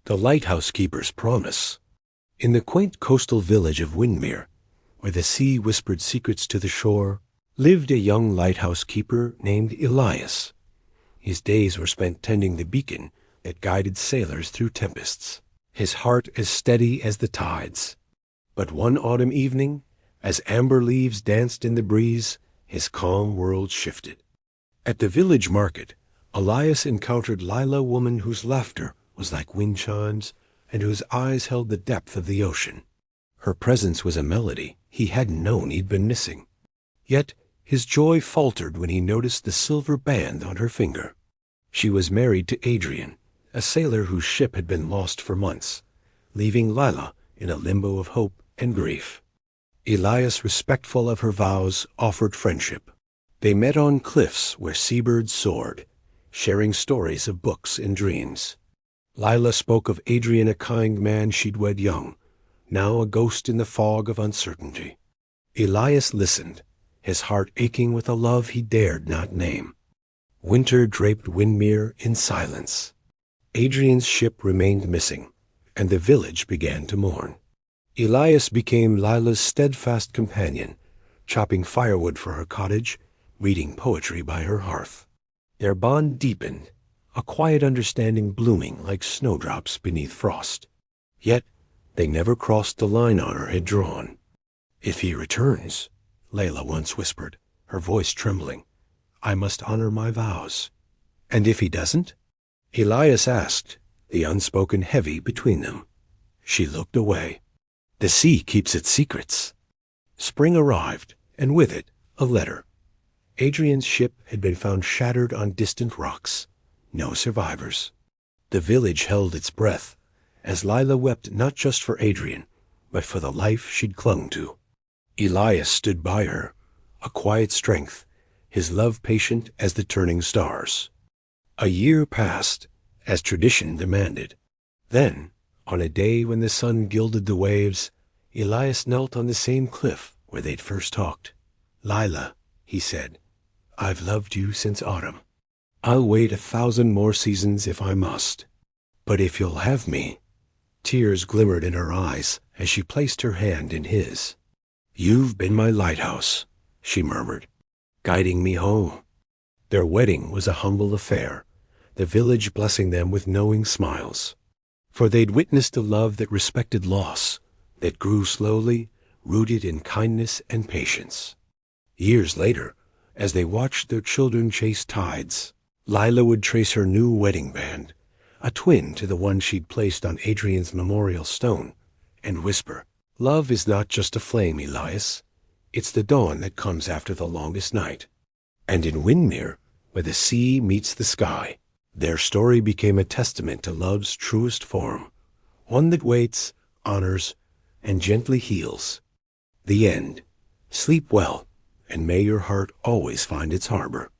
The lighthouse keeper's promise. In the quaint coastal village of Windermere, where the sea whispered secrets to the shore, lived a young lighthouse keeper named Elias. His days were spent tending the beacon that guided sailors through tempests, his heart as steady as the tides. But one autumn evening, as amber leaves danced in the breeze, his calm world shifted. At the village market, Elias encountered Lila, a woman whose laughter was like wind chimes and whose eyes held the depth of the ocean. Her presence was a melody he hadn't known he'd been missing. Yet his joy faltered when he noticed the silver band on her finger. She was married to Adrian, a sailor whose ship had been lost for months, leaving Lila in a limbo of hope and grief. Elias, respectful of her vows, offered friendship. They met on cliffs where seabirds soared, sharing stories of books and dreams. Lila spoke of Adrian, a kind man she'd wed young, now a ghost in the fog of uncertainty. Elias listened, his heart aching with a love he dared not name. Winter draped Windermere in silence. Adrian's ship remained missing, and the village began to mourn. Elias became Lila's steadfast companion, chopping firewood for her cottage, reading poetry by her hearth. Their bond deepened, a quiet understanding blooming like snowdrops beneath frost. Yet they never crossed the line honor had drawn. "If he returns," Layla once whispered, her voice trembling, "I must honor my vows." "And if he doesn't?" Elias asked, the unspoken heavy between them. She looked away. "The sea keeps its secrets." Spring arrived, and with it, a letter. Adrian's ship had been found shattered on distant rocks. No survivors. The village held its breath, as Lila wept not just for Adrian, but for the life she'd clung to. Elias stood by her, a quiet strength, his love patient as the turning stars. A year passed, as tradition demanded. Then, on a day when the sun gilded the waves, Elias knelt on the same cliff where they'd first talked. "Lila," he said, "I've loved you since autumn. I'll wait 1,000 more seasons if I must. But if you'll have me—" Tears glimmered in her eyes as she placed her hand in his. "You've been my lighthouse," she murmured, "guiding me home." Their wedding was a humble affair, the village blessing them with knowing smiles. For they'd witnessed a love that respected loss, that grew slowly, rooted in kindness and patience. Years later, as they watched their children chase tides, Lila would trace her new wedding band, a twin to the one she'd placed on Adrian's memorial stone, and whisper, "Love is not just a flame, Elias. It's the dawn that comes after the longest night." And in Windermere, where the sea meets the sky, their story became a testament to love's truest form, one that waits, honors, and gently heals. The end. Sleep well, and may your heart always find its harbor.